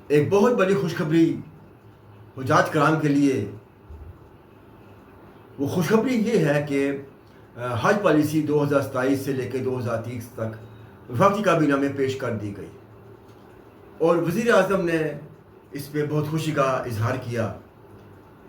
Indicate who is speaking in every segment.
Speaker 1: ایک بہت بڑی خوشخبری حجاج کرام کے لیے. وہ خوشخبری یہ ہے کہ حج پالیسی 2027 سے لے کے 2030 تک وفاقی کابینہ میں پیش کر دی گئی اور وزیر اعظم نے اس پہ بہت خوشی کا اظہار کیا.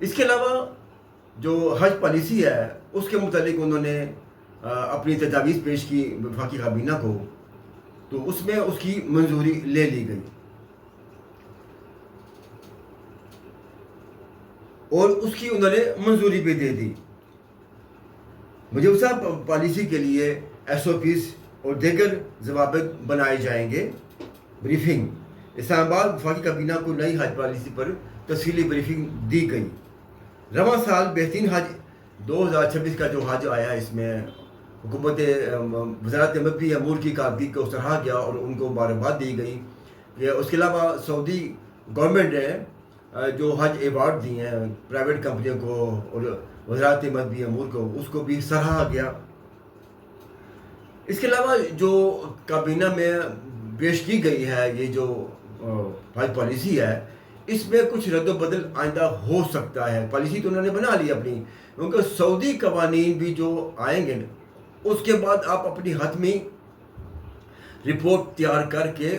Speaker 1: اس کے علاوہ جو حج پالیسی ہے اس کے متعلق انہوں نے اپنی تجاویز پیش کی وفاقی کابینہ کو، تو اس میں اس کی منظوری لے لی گئی اور اس کی انہوں نے منظوری بھی دے دی. مجوزہ پالیسی کے لیے ایس او پیز اور دیگر ضوابط بنائے جائیں گے. بریفنگ. اسلام آباد وفاقی کابینہ کو نئی حج پالیسی پر تفصیلی بریفنگ دی گئی. رواں سال بہترین حج 2026 کا جو حج آیا، اس میں حکومت وزارت مذہبی امور کی کارکردگی کو سراہا گیا اور ان کو مبارکباد دی گئی. اس کے علاوہ سعودی گورنمنٹ نے جو حج ایوارڈ دیے ہیں پرائیویٹ کمپنیوں کو اور وزارت مذہبی امور کو، اس کو بھی سراہا گیا. اس کے علاوہ جو کابینہ میں پیش کی گئی ہے یہ جو حج پالیسی ہے، اس میں کچھ رد و بدل آئندہ ہو سکتا ہے. پالیسی تو انہوں نے بنا لی اپنی، کیونکہ سعودی قوانین بھی جو آئیں گے اس کے بعد آپ اپنی حتمی رپورٹ تیار کر کے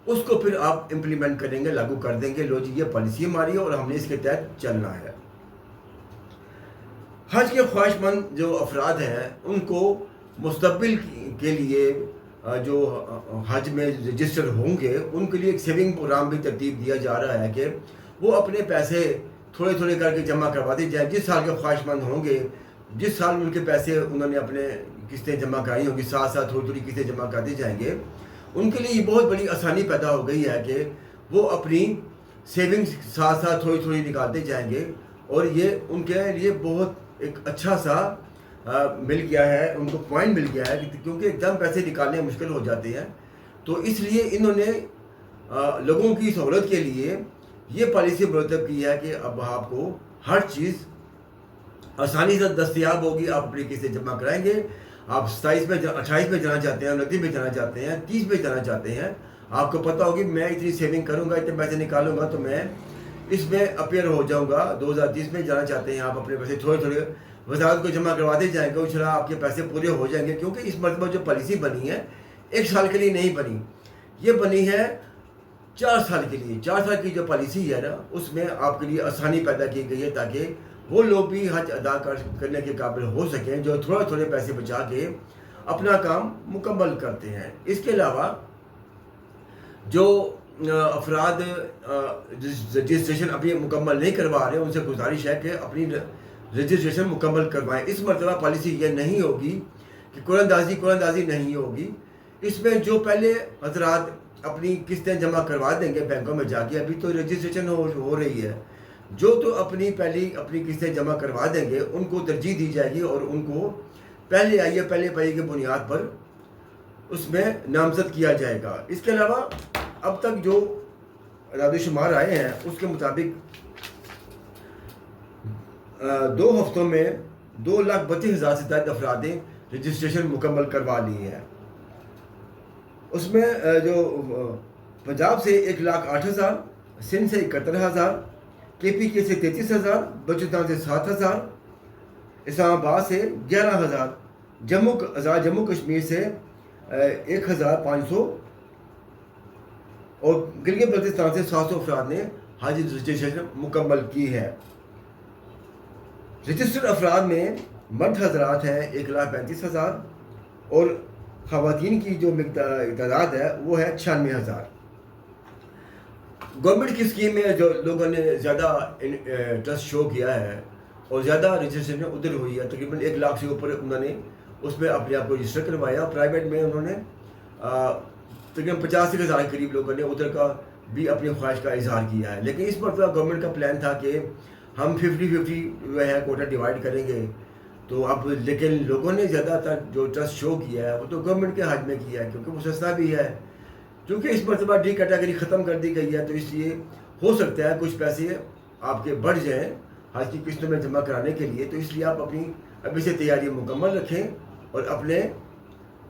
Speaker 1: اس کو پھر آپ امپلیمنٹ کریں گے، لاگو کر دیں گے. لو جی، یہ پالیسی ہماری ہے اور ہم نے اس کے تحت چلنا ہے. حج کے خواہش مند جو افراد ہیں ان کو مستقبل کے لیے جو حج میں رجسٹر ہوں گے ان کے لیے ایک سیونگ پروگرام بھی ترتیب دیا جا رہا ہے کہ وہ اپنے پیسے تھوڑے تھوڑے کر کے جمع کرواتے جائیں. جس سال کے خواہش مند ہوں گے، جس سال ان کے پیسے انہوں نے اپنے قسطیں جمع کرائی ہوں گی، ساتھ ساتھ تھوڑی تھوڑی قسطیں جمع کرتے جائیں گے. ان کے لیے یہ بہت بڑی آسانی پیدا ہو گئی ہے کہ وہ اپنی سیونگز ساتھ ساتھ تھوڑی تھوڑی نکالتے جائیں گے اور یہ ان کے لیے بہت ایک اچھا سا مل گیا ہے، ان کو پوائنٹ مل گیا ہے کیونکہ ایک دم پیسے نکالنے مشکل ہو جاتے ہیں. تو اس لیے انہوں نے لوگوں کی سہولت کے لیے یہ پالیسی مرتب کی ہے کہ اب آپ کو ہر چیز آسانی سے دستیاب ہوگی. آپ اپنی قسطیں جمع کرائیں گے، آپ 27 میں 28 میں جانا چاہتے ہیں، 29 میں جانا چاہتے ہیں، 30 میں جانا چاہتے ہیں، آپ کو پتہ ہوگی میں اتنی سیونگ کروں گا، اتنے پیسے نکالوں گا تو میں اس میں اپیئر ہو جاؤں گا. 2030 میں جانا چاہتے ہیں آپ، اپنے پیسے تھوڑے تھوڑے وزارت کو جمع کرواتے جائیں گے، انشاءاللہ آپ کے پیسے پورے ہو جائیں گے. کیونکہ اس مرتبہ جو پالیسی بنی ہے ایک سال کے لیے نہیں بنی، یہ بنی ہے 4 سال کے لیے. 4 سال کی جو پالیسی ہے نا، اس میں آپ کے لیے آسانی پیدا کی گئی ہے تاکہ وہ لوگ بھی حج ادا کرنے کے قابل ہو سکیں جو تھوڑے تھوڑے پیسے بچا کے اپنا کام مکمل کرتے ہیں. اس کے علاوہ جو افراد رجسٹریشن ابھی مکمل نہیں کروا رہے ان سے گزارش ہے کہ اپنی رجسٹریشن مکمل کروائیں. اس مرتبہ پالیسی یہ نہیں ہوگی کہ قرآن اندازی نہیں ہوگی. اس میں جو پہلے حضرات اپنی قسطیں جمع کروا دیں گے بینکوں میں جا کے، ابھی تو رجسٹریشن ہو رہی ہے، جو تو اپنی قسطیں جمع کروا دیں گے ان کو ترجیح دی جائے گی اور ان کو پہلے پائی کی بنیاد پر اس میں نامزد کیا جائے گا. اس کے علاوہ اب تک جو اعداد شمار آئے ہیں اس کے مطابق 2 ہفتوں میں 2,32,000 سے زائد افراد نے رجسٹریشن مکمل کروا لی ہے. اس میں جو پنجاب سے 1,08,000، سندھ سے 71,000، KPK سے 33,000، بلوچستان سے 7,000، اسلام آباد سے 11,000، جموں کشمیر سے 1,500 اور گلگت بلتستان سے 700 افراد نے حج رجسٹریشن مکمل کی ہے. رجسٹرڈ افراد میں مرد حضرات ہیں 1,35,000 اور خواتین کی جو تعداد ہے وہ ہے 96,000. گورنمنٹ کی اسکیم میں جو لوگوں نے زیادہ انٹرسٹ شو کیا ہے اور زیادہ رجسٹریشن ادھر ہوئی ہے، تقریباً 1 لاکھ سے اوپر انہوں نے اس میں اپنے آپ کو رجسٹر کروایا. پرائیویٹ میں انہوں نے تقریباً 85,000 کے قریب لوگوں نے ادھر کا بھی اپنی خواہش کا اظہار کیا ہے. لیکن اس مرتبہ گورنمنٹ کا پلان تھا کہ ہم 50-50 جو ہے کوٹا ڈیوائڈ کریں گے. تو اب لیکن لوگوں نے زیادہ تر جو ٹرسٹ شو کیا ہے وہ تو گورنمنٹ کے حج میں کیا ہے کیونکہ وہ سستا بھی ہے. کیونکہ اس مرتبہ ڈی کیٹیگری ختم کر دی گئی ہے تو اس لیے ہو سکتا ہے کچھ پیسے آپ کے بڑھ جائیں حج کی قسطوں میں جمع کرانے کے لیے. تو اس لیے آپ اپنی ابھی سے تیاری مکمل رکھیں اور اپنے